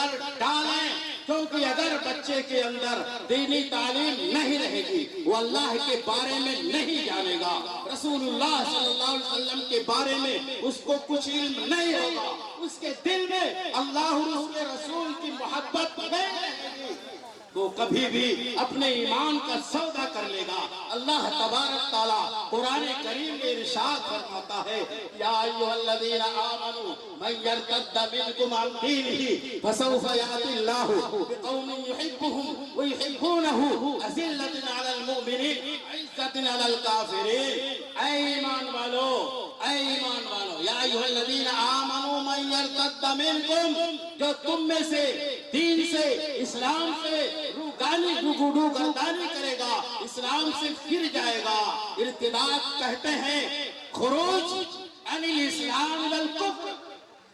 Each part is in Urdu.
اندر ڈالیں، کیونکہ اگر بچے کے اندر دینی تعلیم نہیں رہے گی وہ اللہ کے بارے میں نہیں جانے گا، رسول اللہ صلی اللہ علیہ وسلم کے بارے میں اس کو کچھ علم نہیں ہوگا، اس کے دل میں اللہ اور اس کے رسول کی محبت نہیں رہے گی، وہ کبھی بھی اپنے ایمان کا سودا کر لے گا۔ اللہ تبارک تعالیٰ قرآن کریم میں ارشاد فرماتا ہے، یا ایھا الذین آمنوا من یرتد منکم عن دینہ فسوف یأتی اللہ بقوم یحبهم ویحبونہ اذلۃ علی المؤمنین عزۃ علی الکافرین۔ اے ایمان والو، اے ایمان والو، یا ایھا الذین آمنوا من یرتد منکم، جو تم میں سے دین سے، اسلام سے روگردانی کرے گا، اسلام سے پھر جائے گا۔ ارتداد کہتے ہیں خروج عن الاسلام الی الکفر،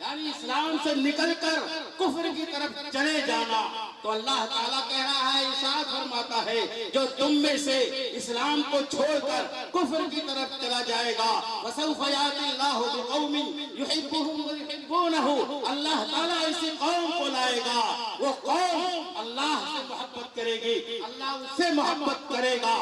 یعنی اسلام سے نکل کر کفر کی طرف چلے جانا۔ تو اللہ تعالیٰ کہہ رہا ہے، ارشاد فرماتا ہے، جو تم میں سے اسلام کو چھوڑ کر کفر کی طرف چلا جائے گا، وَسَوْفَ يَأْتِي اللَّهُ بِقَوْمٍ يُحِبُّهُمْ وَيُحِبُّونَهُ، اللہ تعالیٰ ایسی قوم کو لائے گا، وہ قوم اللہ سے محبت کرے گی، اللہ اس سے محبت کرے گا۔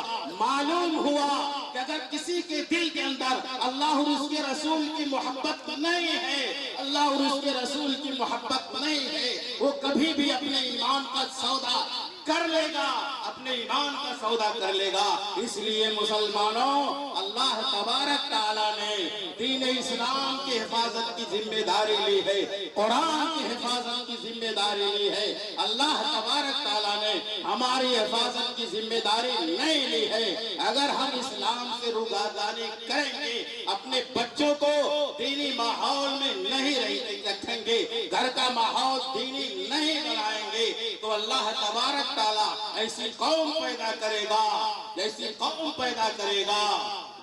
معلوم ہوا کہ اگر کسی کے دل کے اندر اللہ اور اس کے رسول کی محبت نہیں ہے، اللہ اور اس کے رسول کی محبت نہیں ہے، وہ کبھی بھی اپنے ایمان کا سودا کر لے گا، اپنے ایمان کا سودا کر لے گا۔ اس لیے مسلمانوں، اللہ تبارک تعالیٰ نے دین اسلام کی حفاظت کی ذمہ داری لی ہے، قرآن کی حفاظت کی ذمہ داری لی ہے۔ اللہ تبارک تعالیٰ نے ہماری حفاظت کی ذمہ داری نہیں لی ہے۔ اگر ہم اسلام سے روگردانی کریں گے، اپنے بچوں کو دینی ماحول میں نہیں رکھیں گے، گھر کا ماحول دینی نہیں بنائیں گے، تو اللہ تبارک تعالیٰ ایسی قوم پیدا کرے گا، ایسی قوم پیدا کرے گا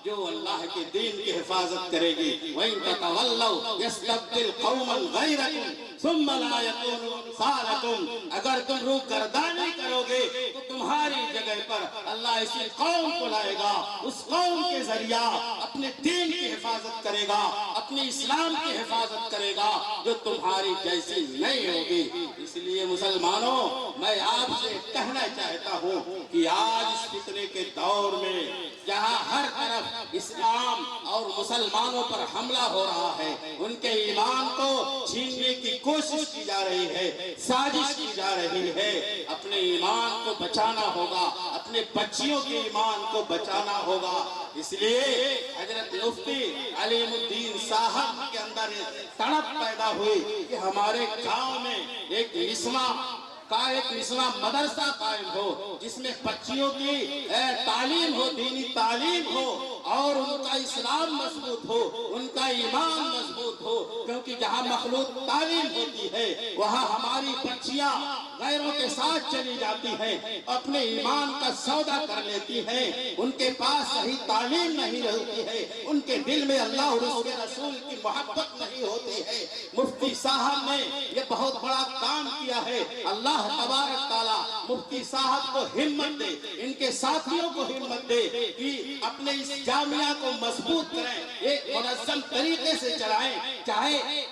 جو اللہ کے دین کی حفاظت کرے گی۔ وَإِن تَتَوَلَّوْا يَسْتَبْدِلْ قَوْمًا غَيْرَكُمْ ثُمَّ لَا يَكُونُوا أَمْثَالَكُمْ، اگر تم روگردانی کرو گے تو تمہاری جگہ پر اللہ ایسی قوم کو لائے گا، اس قوم کے ذریعہ اپنے دین کی حفاظت کرے گا، اپنے اسلام کی حفاظت کرے گا، جو تمہاری جیسی نہیں ہوگی۔ اس لیے مسلمانوں، میں آپ سے کہنا چاہتا ہوں کہ آج اس فتنے کے دور میں جہاں ہر طرف اسلام اور مسلمانوں پر حملہ ہو رہا ہے، ان کے ایمان کو چھیننے کی کوشش کی جا رہی ہے، سازش کی جا رہی ہے، اپنے ایمان کو بچانا ہوگا، اپنے بچیوں کے ایمان کو بچانا ہوگا۔ اس لیے حضرت مفتی علیم الدین صاحب کے اندر تڑپ پیدا ہوئی کہ ہمارے گاؤں میں ایک نسواں مدرسہ قائم ہو، جس میں بچیوں کی تعلیم ہو، دینی تعلیم ہو، اور ان کا اسلام مضبوط ہو، ان کا ایمان مضبوط ہو، کیونکہ جہاں مخلوط تعلیم ہوتی ہے وہاں ہماری بچیاں غیروں کے ساتھ چلی جاتی ہیں، اپنے ایمان کا سودا کر لیتی ہیں، ان کے پاس صحیح تعلیم نہیں ہوتی ہے، ان کے دل میں اللہ اور اس کے رسول کی محبت نہیں ہوتی ہے۔ مفتی صاحب نے یہ بہت بڑا کام کیا ہے۔ اللہ تبارک تعالیٰ مفتی صاحب کو ہمت دے، ان کے ساتھیوں کو ہمت دے کہ اپنے اس جامعہ کو مضبوط کریں، ایک منظم طریقے سے چلائیں، چاہے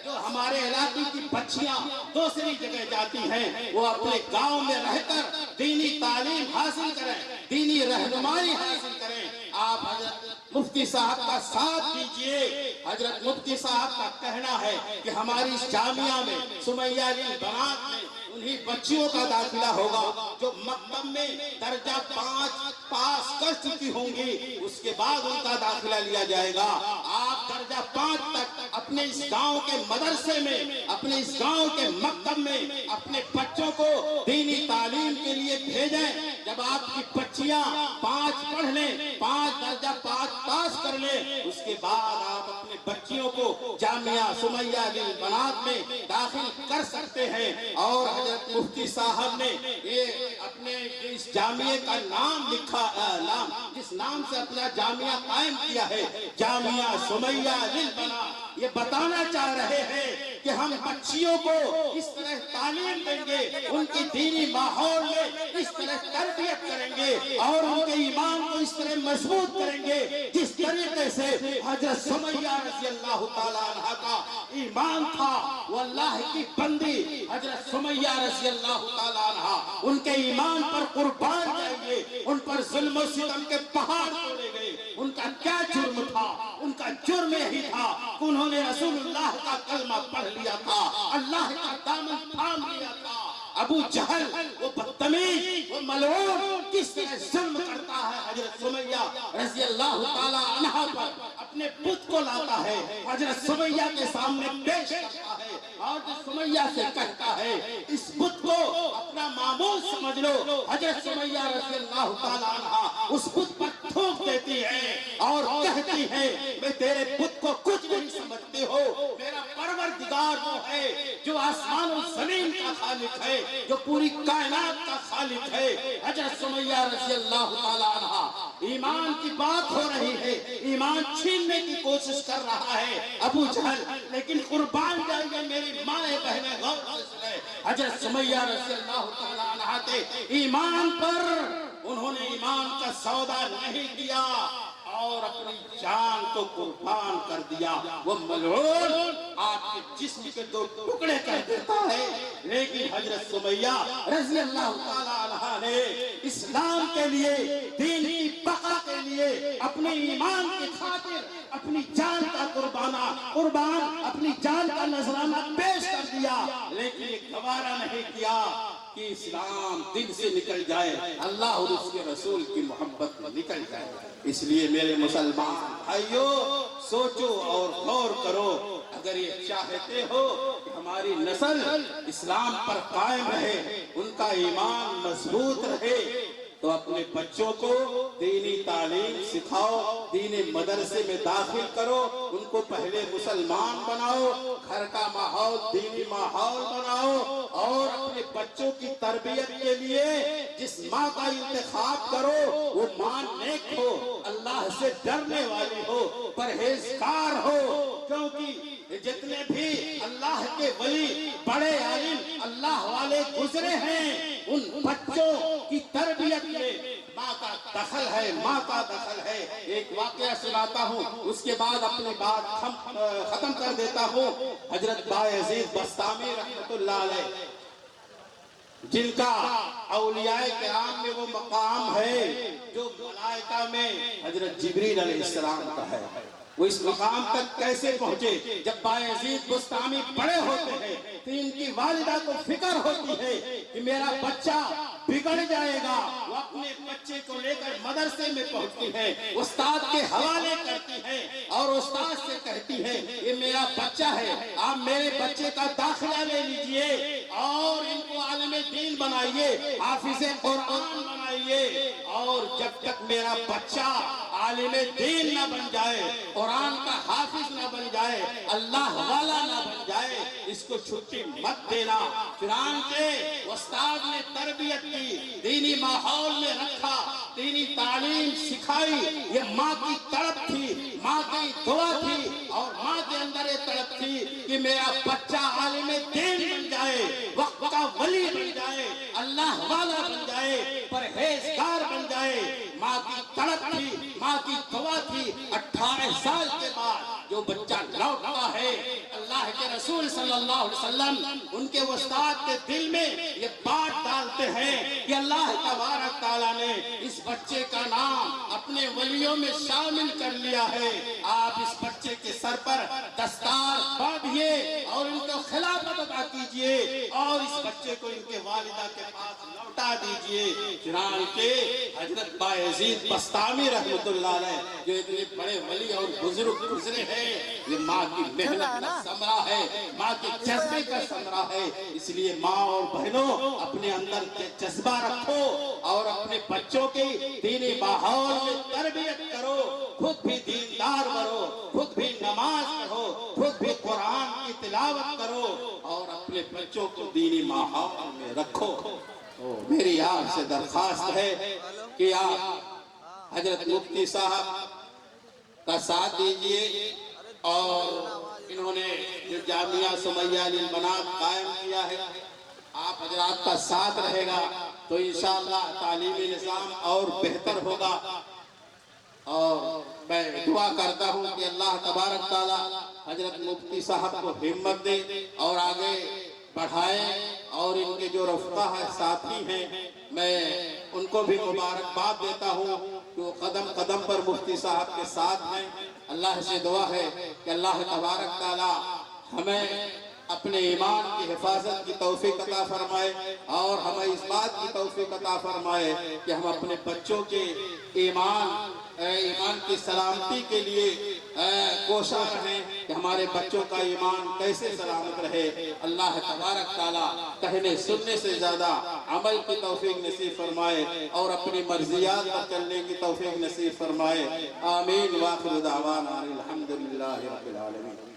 جو ہمارے علاقے کی بچیاں دوسری جگہ جاتی ہیں وہ اپنے گاؤں میں رہ کر دینی تعلیم حاصل کریں، دینی رہنمائی حاصل کریں۔ آپ حضرت مفتی صاحب کا ساتھ دیجئے۔ حضرت مفتی صاحب کا کہنا ہے کہ ہماری اس جامعہ میں سمیہ البنات میں انہی بچیوں کا داخلہ ہوگا جو مکتب میں درجہ 5 پاس کر چکی ہوں گی، اس کے بعد ان کا داخلہ لیا جائے گا۔ آپ درجہ 5 تک اپنے اس گاؤں کے مدرسے میں، اپنے اس گاؤں کے مکتب میں اپنے بچوں کو دینی تعلیم کے لیے بھیجیں۔ جب آپ کی بچیاں 5 پڑھ لیں، 5 درجہ 5 پاس کر لیں، اس کے بعد آپ اپنے بچیوں کو جامعہ سمیہ البنات میں داخل کر سکتے ہیں۔ اور حضرت مفتی صاحب نے یہ اپنے اس جامعے کا نام لکھا، جس نام سے اپنا جامعہ قائم کیا ہے، جامعہ سمیہ البنات، یہ بتانا چاہ رہے ہیں کہ ہم بچیوں کو اس طرح تعلیم دیں گے، ان کی دینی ماحول میں اس طرح تربیت کریں گے اور ان کے ایمان کو اس طرح مضبوط کریں گے جس طریقے سے حضرت سمیہ رضی اللہ تعالیٰ عنہ کا ایمان تھا۔ وہ اللہ کی بندی حضرت سمیہ رضی اللہ تعالیٰ عنہ ان کے ایمان پر قربان جائیں گے، ان پر ظلم و ستم کے پہاڑ توڑے گئے۔ ان کا کیا جرم تھا؟ ان کا جرم یہی تھا کہ انہوں نے رسول اللہ کا کلمہ پڑھ لیا تھا، اللہ کا دامن تھام لیا تھا۔ ابو جہل وہ بدتمیز، وہ ملعون کس طرح ظلم کرتا ہے حضرت سمیہ رضی اللہ تعالیٰ عنہ پر، اپنے بت کو لاتا ہے، حضرت سمیہ کے سامنے پیش کرتا ہے اور سمیہ سے کہتا ہے اس بت کو اپنا معمول سمجھ لو۔ حضرت سمیہ رضی اللہ تعالیٰ عنہ اس بت پر تھوک دیتی ہے اور کہتی ہے میں تیرے بت کو کچھ نہیں سمجھتے ہو، میرا پروردگار وہ ہے جو آسمان و زمین کا خالق ہے، جو پوری کائنات کا خالق ہے۔ حضرت سمیہ رضی اللہ تعالیٰ عنہ ایمان کی بات ہو رہی ہے، ایمان چھیننے کی کوشش کر رہا ہے ابو جہل، لیکن قربان جائیے میری مائیں بہنیں غور سے سنیں، حضرت سمیہ رضی اللہ تعالیٰ عنہ کے ایمان پر انہوں نے ایمان کا سودا نہیں کیا اور اپنی جان کو قربان کر دیا۔ وہ ملعون آپ کے جسم کے دو ٹکڑے کر دیتا ہے، لیکن حضرت سمیہ رضی اللہ تعالیٰ عنہ نے اسلام کے لیے، دین کی بقا کے لیے، اپنے ایمان کی خاطر اپنی جان کا قربان اپنی جان کا نذرانہ پیش کر دیا، لیکن یہ گوارا نہیں کیا کہ اسلام دل سے نکل جائے، اللہ اور اس کے رسول کی محبت میں نکل جائے۔ اس لیے میرے مسلمان بھائیو سوچو اور غور کرو، اگر یہ چاہتے ہو کہ ہماری نسل اسلام پر قائم رہے، ان کا ایمان مضبوط رہے، تو اپنے بچوں کو دینی تعلیم سکھاؤ، دینی مدرسے میں داخل کرو، ان کو پہلے مسلمان بناؤ، گھر کا ماحول دینی ماحول بناؤ، اور اپنے بچوں کی تربیت کے لیے جس ماں کا انتخاب کرو وہ ماں نیک ہو، اللہ سے ڈرنے والی ہو، پرہیزگار ہو، کیونکہ جتنے بھی اللہ کے ولی بڑے عالم اللہ والے گزرے ہیں ان بچوں کی تربیت میں ماں کا دخل ہے، ماں کا دخل ہے۔ ایک واقعہ سناتا ہوں، اس کے بعد اپنی بات ختم کر دیتا ہوں۔ حضرت بایزید بسطامی رحمت اللہ علیہ، جن کا اولیاء کرام میں وہ مقام ہے جو ملائکہ میں حضرت جبریل علیہ السلام کا ہے، وہ اس مقام تک کیسے پہنچے؟ جب بایزید بسطامی بڑے ہوتے ہیں تو ان کی والدہ کو فکر ہوتی ہے کہ میرا بچہ بگڑ جائے گا، وہ اپنے بچے کو لے کر مدرسے میں پہنچتی ہے، استاد کے حوالے کرتی ہے اور استاد سے کہتی ہے یہ میرا بچہ ہے، آپ میرے بچے کا داخلہ لے لیجئے اور ان کو عالم دین بنائیے، حافظ قرآن بنائیے، اور جب تک میرا بچہ عالم دین نہ بن جائے، قرآن کا حافظ نہ بن جائے، اللہ والا نہ بن جائے، اس کو چھٹی مت دینا۔ چنانچہ استاد نے تربیت کی، دینی ماحول میں رکھا، دینی تعلیم سکھائی، یہ ماں کی تڑپ تھی، ماں کی دعا تھی، اور ماں کے اندر یہ تڑپ تھی کہ میرا بچہ عالم دین بن جائے، وقت کا ولی بن جائے، اللہ والا بن جائے، پرہیزگار بن جائے۔ ماں کی تڑپ تھی، ماں کی دعا تھی۔ 18 سال کے بعد جو بچہ لوٹتا ہے، اللہ کے رسول صلی اللہ علیہ وسلم ان کے استاد کے دل میں یہ بات ڈالتے ہیں کہ اللہ تبارک تعالیٰ نے اس بچے کا نام اپنے ولیوں میں شامل کر لیا ہے، آپ اس بچے کے سر پر دستار باندھیے اور ان کو خلافت عطا کیجئے اور اس بچے کو ان کے والدہ کے پاس لوٹا دیجئے۔ چنانچہ حضرت بایزید بسطامی رحمت اللہ علیہ جو اتنے بڑے ولی اور بزرگ گزرے ہیں، یہ ماں کی محنت کا ثمرہ ہے، ماں کے جذبے کا ثمرہ ہے۔ اس لیے ماں اور بہنوں اپنے اندر جذبہ رکھو اور اپنے بچوں کی دینی ماحول میں تربیت کرو، خود بھی دیندار بنو، خود بھی نماز پڑھو، خود بھی قرآن کی تلاوت کرو اور اپنے بچوں کو دینی ماحول میں رکھو۔ میری آپ سے درخواست ہے کہ آپ حضرت مفتی صاحب کا ساتھ دیجئے اور انہوں نے جو جامعہ سمیہ للبنات قائم کیا ہے، آپ حضرات کا ساتھ رہے گا تو انشاءاللہ تعلیمی نظام اور بہتر ہوگا۔ اور میں دعا کرتا ہوں کہ اللہ تبارک تعالی حضرت مفتی صاحب کو ہمت دے اور آگے بڑھائے، اور ان کے جو رفقا ہے، ساتھی ہیں، میں ان کو بھی مبارکباد دیتا ہوں کہ وہ قدم قدم پر مفتی صاحب کے ساتھ ہیں۔ اللہ سے دعا ہے کہ اللہ تبارک تعالی ہمیں اپنے ایمان کی حفاظت کی توفیق عطا فرمائے، اور ہمیں اس بات کی توفیق عطا فرمائے کہ ہم اپنے بچوں کے ایمان کی سلامتی کے لیے کوشاں رہیں کہ ہمارے بچوں کا ایمان کیسے سلامت رہے۔ اللہ تبارک تعالی کہنے سننے سے زیادہ عمل کی توفیق نصیب فرمائے، اور اپنی مرضیات پر چلنے کی توفیق نصیب فرمائے۔ آمین وآخر دعوانا الحمدللہ رب العالمین۔